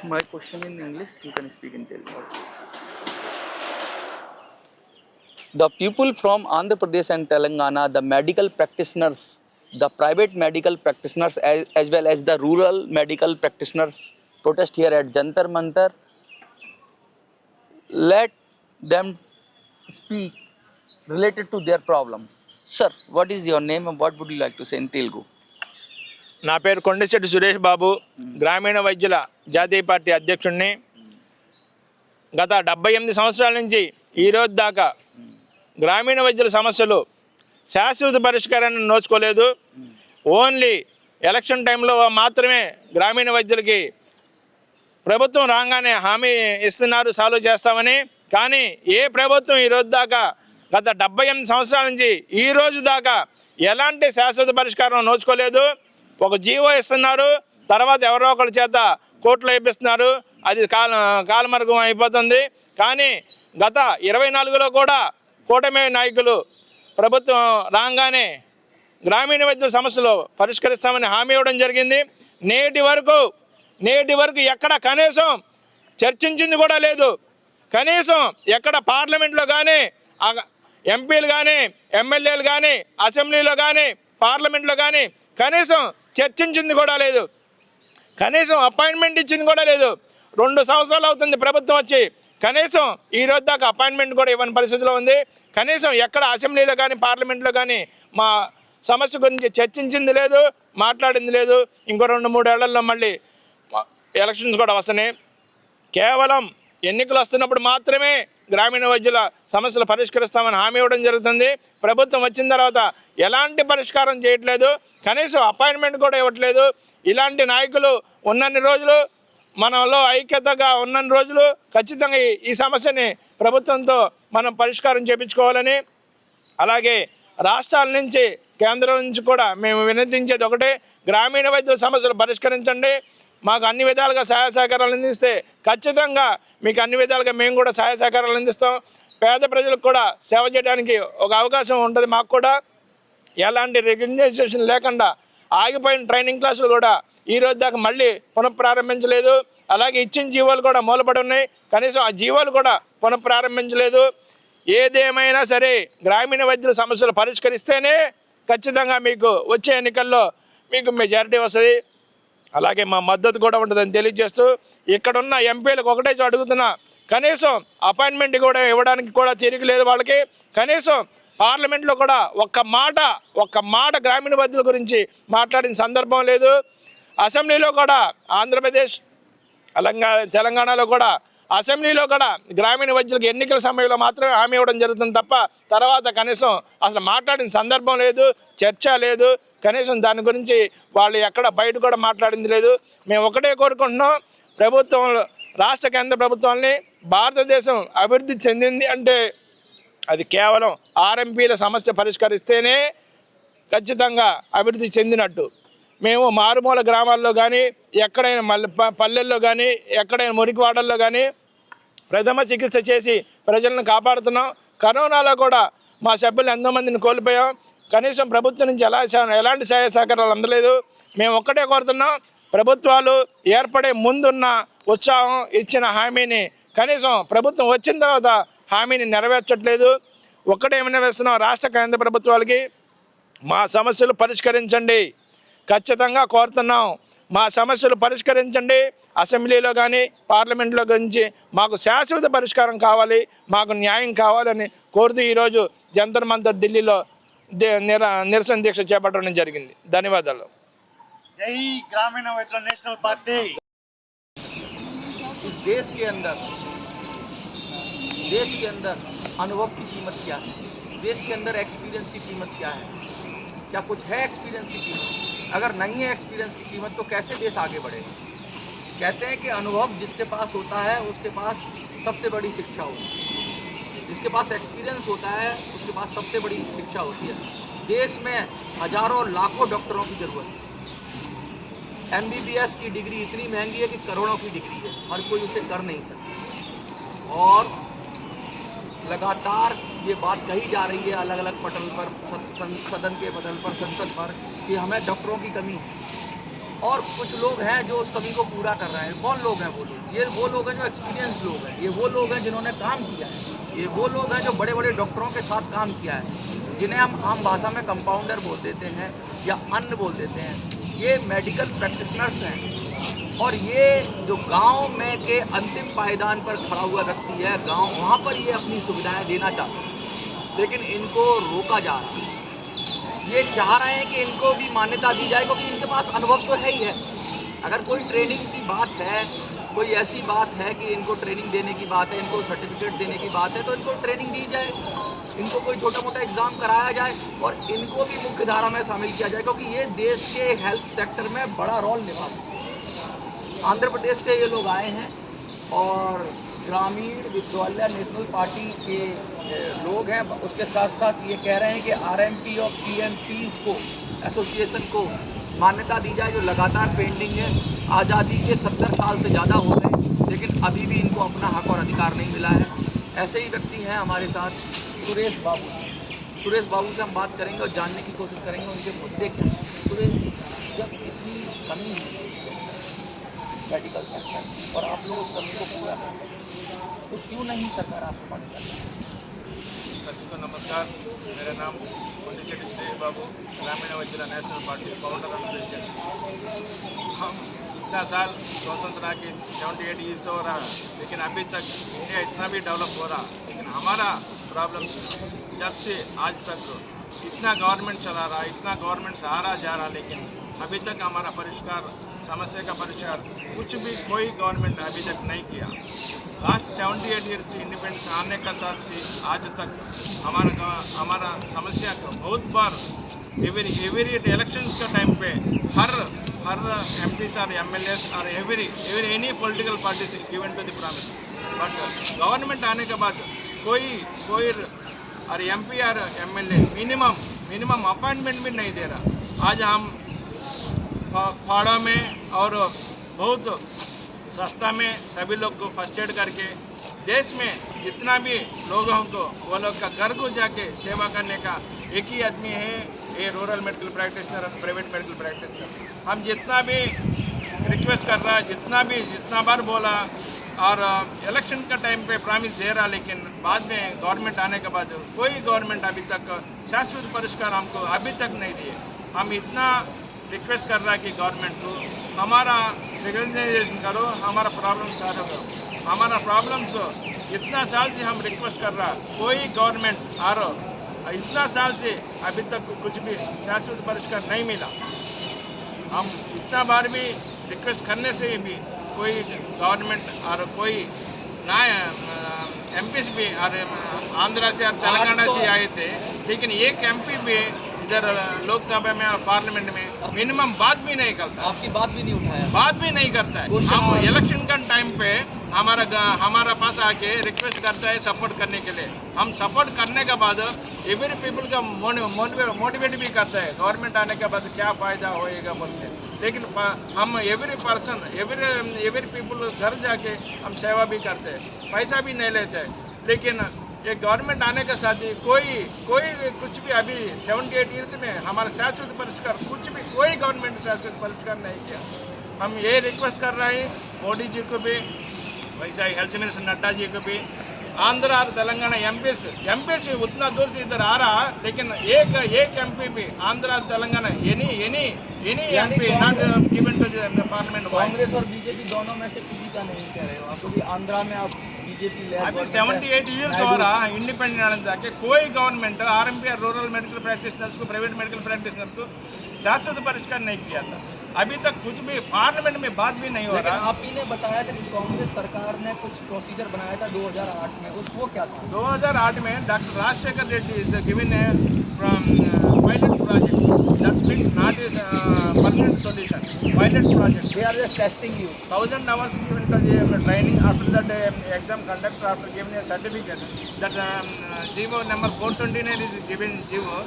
My question in English, you can speak in Telugu. The people from Andhra Pradesh and Telangana, the medical practitioners, the private medical practitioners as well as the rural medical practitioners protest here at Jantar Mantar. Let them speak related to their problems. Sir, what is your name and what would you like to say in Telugu? నా పేరు కొండశెట్టి సురేష్ బాబు, గ్రామీణ వైద్యుల జాతీయ party అధ్యక్షుడిని. గత 78 సంవత్సరాల నుంచి ఈరోజు దాకా గ్రామీణ వైద్యుల సమస్యలు శాశ్వత పరిష్కారాన్ని నోచుకోలేదు. ఓన్లీ ఎలక్షన్ టైంలో మాత్రమే గ్రామీణ వైద్యులకి ప్రభుత్వం రాగానే హామీ ఇస్తున్నారు సాల్వ్ చేస్తామని. కానీ ఏ ప్రభుత్వం ఈరోజు దాకా గత 78 సంవత్సరాల నుంచి ఈ రోజు దాకా ఎలాంటి శాశ్వత పరిష్కారం నోచుకోలేదు. ఒక జీవో ఇస్తున్నారు, తర్వాత ఎవరో ఒకరి చేత కోర్టులో వేపిస్తున్నారు, అది కాలమర్గం అయిపోతుంది. కానీ గత 24లో కూడా కూటమి నాయకులు ప్రభుత్వం రాగానే గ్రామీణ వైద్యుల సమస్యలు పరిష్కరిస్తామని హామీ ఇవ్వడం జరిగింది. నేటి వరకు ఎక్కడ కనీసం చర్చించింది కూడా లేదు. కనీసం ఎక్కడ పార్లమెంట్లో కానీ ఎంపీలు కానీ ఎమ్మెల్యేలు కానీ అసెంబ్లీలో కానీ పార్లమెంట్లో కానీ కనీసం చర్చించింది కూడా లేదు. కనీసం అపాయింట్మెంట్ ఇచ్చింది కూడా లేదు. 2 సంవత్సరాలు అవుతుంది ప్రభుత్వం వచ్చి, కనీసం ఈ రోజు దాకా అపాయింట్మెంట్ కూడా ఇవ్వని పరిస్థితిలో ఉంది. కనీసం ఎక్కడ అసెంబ్లీలో కానీ పార్లమెంట్లో కానీ మా సమస్య గురించి చర్చించింది లేదు, మాట్లాడింది లేదు. ఇంకో 2-3 ఏళ్లలో మళ్ళీ ఎలక్షన్స్ కూడా వస్తున్నాయి. కేవలం ఎన్నికలు వస్తున్నప్పుడు మాత్రమే గ్రామీణ వైద్యుల సమస్యలు పరిష్కరిస్తామని హామీ ఇవ్వడం జరుగుతుంది. ప్రభుత్వం వచ్చిన తర్వాత ఎలాంటి పరిష్కారం చేయట్లేదు, కనీసం అపాయింట్మెంట్ కూడా ఇవ్వట్లేదు. ఇలాంటి నాయకులు ఉన్నన్ని రోజులు, మనలో ఐక్యతగా ఉన్నన్ని రోజులు ఖచ్చితంగా ఈ సమస్యని ప్రభుత్వంతో మనం పరిష్కారం చేయించుకోవాలని, అలాగే రాష్ట్రాల నుంచి కేంద్రం నుంచి కూడా మేము వినతించేది ఒకటే, గ్రామీణ వైద్యుల సమస్యలు పరిష్కరించండి. మాకు అన్ని విధాలుగా సహాయ సహకారాలు అందిస్తే ఖచ్చితంగా మీకు అన్ని విధాలుగా మేము కూడా సహాయ సహకారాలు అందిస్తాం. పేద ప్రజలకు కూడా సేవ చేయడానికి ఒక అవకాశం ఉంటుంది. మాకు కూడా ఎలాంటి రికగ్నైజేషన్ లేకుండా ఆగిపోయిన ట్రైనింగ్ క్లాసులు కూడా ఈ రోజు దాకా మళ్ళీ పునఃప్రారంభించలేదు. అలాగే ఇచ్చిన జీవోలు కూడా మూలపడి ఉన్నాయి, కనీసం ఆ జీవోలు కూడా పునఃప్రారంభించలేదు. ఏదేమైనా సరే గ్రామీణ వైద్యుల సమస్యలు పరిష్కరిస్తేనే ఖచ్చితంగా మీకు వచ్చే ఎన్నికల్లో మీకు మెజారిటీ వస్తుంది. అలాగే మా మద్దతు కూడా ఉంటుందని తెలియజేస్తూ, ఇక్కడున్న ఎంపీలకు ఒకటే అడుగుతున్నా, కనీసం అపాయింట్మెంట్ కూడా ఇవ్వడానికి కూడా తీరిక లేదు వాళ్ళకి. కనీసం పార్లమెంట్లో కూడా ఒక్క మాట గ్రామీణ వైద్యుల గురించి మాట్లాడిన సందర్భం లేదు. అసెంబ్లీలో కూడా ఆంధ్రప్రదేశ్ తెలంగాణలో కూడా అసెంబ్లీలో కూడా గ్రామీణ వైద్యులకు ఎన్నికల సమయంలో మాత్రమే హామీ ఇవ్వడం జరుగుతుంది తప్ప తర్వాత కనీసం అసలు మాట్లాడిన సందర్భం లేదు, చర్చ లేదు. కనీసం దాని గురించి వాళ్ళు ఎక్కడ బయట కూడా మాట్లాడింది లేదు. మేము ఒకటే కోరుకుంటున్నాం, రాష్ట్ర కేంద్ర ప్రభుత్వాన్ని భారతదేశం అభివృద్ధి చెందింది అంటే అది కేవలం ఆర్ఎంపీల సమస్య పరిష్కరిస్తేనే ఖచ్చితంగా అభివృద్ధి చెందినట్టు. మేము మారుమూల గ్రామాల్లో కానీ ఎక్కడైనా పల్లెల్లో కానీ ఎక్కడైనా మురికివాడల్లో కానీ ప్రథమ చికిత్స చేసి ప్రజలను కాపాడుతున్నాం. కరోనాలో కూడా మా సభ్యులు ఎంతోమందిని కోల్పోయాం. కనీసం ప్రభుత్వం నుంచి ఎలాంటి సహాయ సహకారాలు అందలేదు. మేము ఒక్కటే కోరుతున్నాం, ప్రభుత్వాలు ఏర్పడే ముందున్న ఉత్సాహం ఇచ్చిన హామీని కనీసం ప్రభుత్వం వచ్చిన తర్వాత హామీని నెరవేర్చట్లేదు. ఒక్కటేమైనా వేస్తున్నాం, రాష్ట్ర కేంద్ర ప్రభుత్వాలకి మా సమస్యలు పరిష్కరించండి, ఖచ్చితంగా కోరుతున్నాం. మా సమస్యలు పరిష్కరించండి. అసెంబ్లీలో కానీ పార్లమెంట్లో గురించి మాకు శాశ్వత పరిష్కారం కావాలి, మాకు న్యాయం కావాలని కోరుతూ ఈరోజు జంతర్ మంతర్ ఢిల్లీలో నిరసన దీక్ష చేపట్టడం జరిగింది. ధన్యవాదాలు. జై గ్రామీణ వైద్యుల నేషనల్ పార్టీ. देश के अंदर अनुभव की कीमत क्या है, देश के अंदर एक्सपीरियंस की कीमत क्या है, क्या कुछ है एक्सपीरियंस की कीमत? अगर नहीं है एक्सपीरियंस की कीमत तो कैसे देश आगे बढ़ेगा? कहते हैं कि अनुभव जिसके पास होता है उसके पास सबसे बड़ी शिक्षा होती है, जिसके पास एक्सपीरियंस होता है उसके पास सबसे बड़ी शिक्षा होती है. देश में हजारों लाखों डॉक्टरों की ज़रूरत है. MBBS की डिग्री इतनी महंगी है कि करोड़ों की डिग्री है, हर कोई उसे कर नहीं सकता. और लगातार ये बात कही जा रही है अलग अलग पटल पर, सदन के पटल पर, संसद पर, कि हमें डॉक्टरों की कमी है. और कुछ लोग हैं जो उस कमी को पूरा कर रहे हैं। कौन लोग हैं वो लोग? ये वो लोग हैं जो एक्सपीरियंस लोग हैं, ये वो लोग हैं जिन्होंने काम किया है, ये वो लोग हैं जो बड़े बड़े डॉक्टरों के साथ काम किया है, जिन्हें हम आम भाषा में कंपाउंडर बोल देते हैं या अन्न बोल देते हैं। ये मेडिकल प्रैक्टिशनर्स हैं और ये जो गांव में के अंतिम पायदान पर खड़ा हुआ व्यक्ति है, गांव वहाँ पर ये अपनी सुविधाएं देना चाहते हैं, लेकिन इनको रोका जा रहा है। ये चाह रहे हैं कि इनको भी मान्यता दी जाए क्योंकि इनके पास अनुभव तो है ही है। अगर कोई ट्रेनिंग की बात है, कोई ऐसी बात है कि इनको ट्रेनिंग देने की बात है, इनको सर्टिफिकेट देने की बात है, तो इनको ट्रेनिंग दी जाए, इनको कोई छोटा मोटा एग्ज़ाम कराया जाए और इनको भी मुख्य धारा में शामिल किया जाए क्योंकि ये देश के हेल्थ सेक्टर में बड़ा रोल निभाते हैं। आंध्र प्रदेश से ये लोग आए हैं और ग्रामीण विद्यालय नेशनल पार्टी के लोग हैं। उसके साथ साथ ये कह रहे हैं कि आरएमपी और पीएमपीज़ को एसोसिएशन को मान्यता दी जाए जो लगातार पेंडिंग है। आज़ादी के 70 साल से ज़्यादा हो गए लेकिन अभी भी इनको अपना हक और अधिकार नहीं मिला है। ऐसे ही व्यक्ति हैं हमारे साथ सुरेश बाबू। सुरेश बाबू से हम बात करेंगे और जानने की कोशिश करेंगे उनके मुद्दे क्या हैं। सुरेश जी, जब इतनी कमी है मेडिकल सेक्टर और आप लोग उस कमी को पूरा करते हैं तो क्यों नहीं सरकार आपको मदद करती है? सभी को नमस्कार। मेरा नाम कोंडिशेट्टी सुरेश बाबू, ग्रामीण वैज्ञला नेशनल पार्टी फाउंडर और प्रेसिडेंट। हम इतना साल स्वतंत्रता की 78 ईयर्स हो रहा है, लेकिन अभी तक इंडिया इतना भी डेवलप हो रहा, लेकिन हमारा प्रॉब्लम जब से आज तक इतना गवर्नमेंट चला रहा, इतना गवर्नमेंट सहारा जा रहा, लेकिन अभी तक हमारा परिष्कार समस्या का परिष्कार कुछ भी कोई गवर्नमेंट अभी तक नहीं किया। लास्ट 78 ईयर्स से इंडिपेंडेंस आने का साथ से आज तक हमारा समस्या को बहुत बार एवरी इलेक्शंस का टाइम पे हर एमपीस और एमएलएस और every any political parties given to the promise, but government आने के बाद कोई और एमपी और एमएलए मिनिमम अपॉइंटमेंट भी नहीं दे रहा। आज हम फाड़ा में और बहुत सस्ता में सभी लोग को फर्स्ट एड करके देश में जितना भी लोगों को वो लोग का घर को जाके सेवा करने का एक ही आदमी है, ये रूरल मेडिकल प्रैक्टिशनर और प्राइवेट मेडिकल प्रैक्टिशनर। हम जितना भी रिक्वेस्ट कर रहा, जितना बार बोला और इलेक्शन का टाइम पे प्रॉमिस दे रहा, लेकिन बाद में गवर्नमेंट आने के बाद कोई गवर्नमेंट अभी तक शाश्वत परिष्कार हमको अभी तक नहीं दिए। हम इतना रिक्वेस्ट कर रहा है कि गवर्नमेंट को हमारा रिकग्नाइजेशन करो, हमारा प्रॉब्लम सॉल्व करो। हमारा प्रॉब्लम्स इतना साल से हम रिक्वेस्ट कर रहा, कोई गवर्नमेंट आ रहा, इतना साल से अभी तक कुछ भी शाश्वत परिष्कार नहीं मिला। हम इतना बार भी रिक्वेस्ट करने से भी कोई गवर्नमेंट और कोई ना एमपी भी और आंध्रा से और तेलंगाना से आए थे, लेकिन एक एमपी भी इधर लोकसभा में और पार्लियामेंट में मिनिमम बात भी नहीं करता। आपकी बात भी नहीं उठाया? बात भी नहीं करता है। हम इलेक्शन का टाइम पे हमारा पास आके रिक्वेस्ट करता है सपोर्ट करने के लिए। हम सपोर्ट करने के बाद एवरी पीपल का मोटिवेट भी करता है गवर्नमेंट आने के बाद क्या फ़ायदा होएगा बोलते। लेकिन हम एवरी पर्सन एवरी पीपल घर जाके हम सेवा भी करते हैं, पैसा भी नहीं लेते। लेकिन ये गवर्नमेंट आने के साथ ही कोई कुछ भी अभी 78 ईयर्स में हमारा शाश्वत परिष्कार कुछ भी कोई गवर्नमेंट शाश्वत परिष्कार नहीं किया। हम ये रिक्वेस्ट कर रहे हैं मोदी जी को भी, वैसा ही हेल्थ मिनिस्टर नड्डा जी को भी, आंध्र और तेलंगाना एमपी से उतना दूर से इधर आ रहा, लेकिन एक एमपी भी आंध्र और Telangana any MP not given to the parliament. Congress और बीजेपी दोनों में से किसी का नहीं कह रहे हो आप, क्योंकि आंध्रा में आप बीजेपी अभी 78 ईयर्स हो रहा इंडिपेंडेंट आने जाके कोई गवर्नमेंट आरएमपी और रूरल मेडिकल प्रैक्टिशनर्स को, प्राइवेट मेडिकल प्रैक्टिशनर को शाश्वत परिष्कार नहीं किया था। अभी तक कुछ भी पार्लियामेंट में बात भी नहीं हो रहा। आप ही ने बताया था कि कांग्रेस सरकार ने कुछ प्रोसीजर बनाया था 2008 में, वो क्या था? 2008 में doctor Rajasekhar Reddy is given है pilot project that means not is permanent solution. Pilot project. They are just testing you. 1000 hours given to the training. After that exam conduct, after giving a certificate, that GO number 429 is given GO.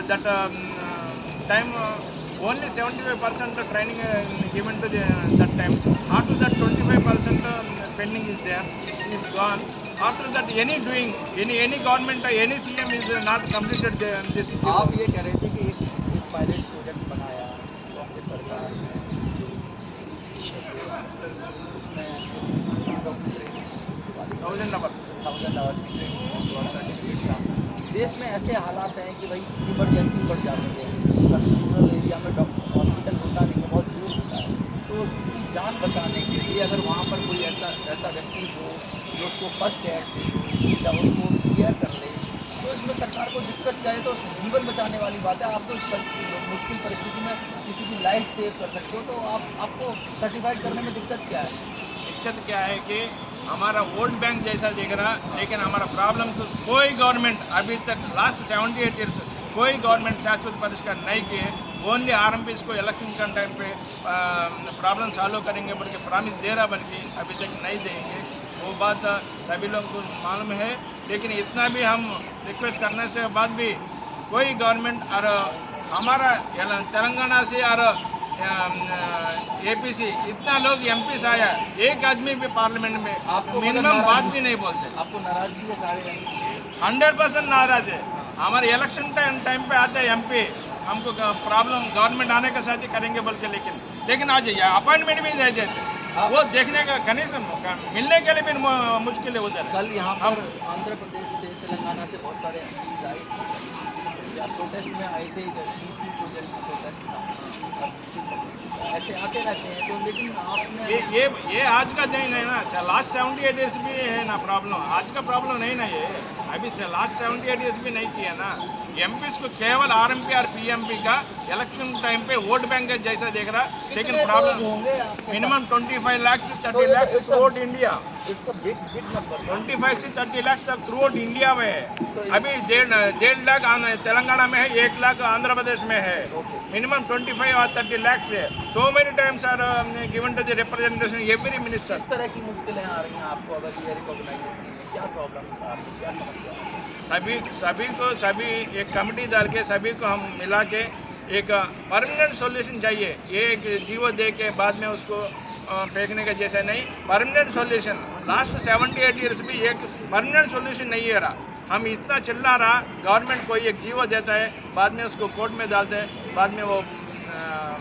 That time only 75% training given to that time. After that 25% spending is there, is gone. After that any government any CM is not completed this. आप ये कह रहे थे कि एक pilot project बनाया कांग्रेस सरकार ने उसमें 1000 आवर्स 1000 आवर्स की ट्रेनिंग है, और सर्टिफिकेट का। देश में ऐसे हालात हैं कि भाई इमरजेंसी बढ़ जाती है, रूरल एरिया में डॉक्टर हॉस्पिटल होता नहीं है, बहुत दूर होता है, तो उसकी जान बचाने के लिए अगर वहाँ पर कोई ऐसा ऐसा व्यक्ति हो जो उसको फर्स्ट एड दे या उसको केयर कर ले, तो इसमें सरकार को दिक्कत क्या है? तो जीवन बचाने वाली बात है। आप तो मुश्किल परिस्थिति में किसी की लाइफ सेव कर सकते हो, तो आपको सर्टिफाइड करने में दिक्कत क्या है? दिक्कत क्या है कि हमारा वोट बैंक जैसा दिख रहा, लेकिन हमारा प्रॉब्लम तो कोई गवर्नमेंट अभी तक लास्ट 78 ईयर्स कोई गवर्नमेंट शाश्वत परिष्कार नहीं किए। ओनली आरएमपीस को इलेक्शन का टाइम पे प्रॉब्लम सॉल्व करेंगे बोल के प्रॉमिस दे रहा, बल्कि अभी तक नहीं देंगे। वो बात सभी लोगों को मालूम है, लेकिन इतना भी हम रिक्वेस्ट करने से बाद भी कोई गवर्नमेंट और हमारा तेलंगाना से और एपीसी इतना लोग एमपीस आया, एक आदमी भी पार्लियामेंट में आपको मिनिमम बात भी नहीं बोलते। आपको नाराजगी है कार्य 100% नाराज है। हमारे इलेक्शन टाइम पे आते हैं एमपी, हमको प्रॉब्लम गवर्नमेंट आने के साथ ही करेंगे बोल के, लेकिन आज अपॉइंटमेंट भी नहीं देते। वो देखने का कनीसन मिलने के लिए भी मुश्किल है उधर। कल यहाँ पर आंध्र प्रदेश से तेलंगाना से बहुत सारे एमपीज आए या प्रोटेस्ट में आए थे, डीसी को जल्दी प्रोटेस्ट था, ऐसे आते रहते हैं। तो लेकिन आपने ये आज का नहीं है ना, लास्ट 78 ईयर्स भी है ना प्रॉब्लम, आज का प्रॉब्लम नहीं ना ये। अभी से लास्ट 78 ईयर्स भी नहीं किया ना। एमपीस को केवल आरएमपी और पीएमपी का इलेक्शन टाइम पे वोट बैंक जैसा देख रहा, लेकिन प्रॉब्लम होंगे मिनिमम 25 लाख से 30 lakh through out India, it's a big number. 25 से 30 लाख तक थ्रू आउट इंडिया में है। अभी 1.5 लाख तेलंगाना में है, 1 लाख आंध्र प्रदेश में है। मिनिमम 25 और 30 लाख से so many times are given to the representation every minister. किस तरह की मुश्किलें आ रही हैं आपको अगर ये रिकॉग्नाइजेशन में? क्या प्रॉब्लम है आपको, क्या समस्या है? सभी एक कमेटी डाल के सभी को हम मिला के एक परमानेंट सॉल्यूशन चाहिए। ये एक जीवो दे के बाद में उसको फेंकने का जैसा नहीं, परमानेंट सॉल्यूशन। लास्ट 78 ईयर्स भी एक परमानेंट सॉल्यूशन नहीं है रहा। हम इतना चिल्ला रहा, गवर्नमेंट कोई एक जीवो देता है, बाद में उसको कोर्ट में डालते हैं, बाद में वो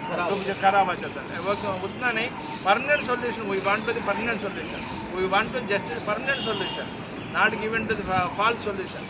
खराब हो जाता है। वो उतना नहीं, permanent solution we want to the permanent solution, we want to justice permanent solution, not given to the false solution.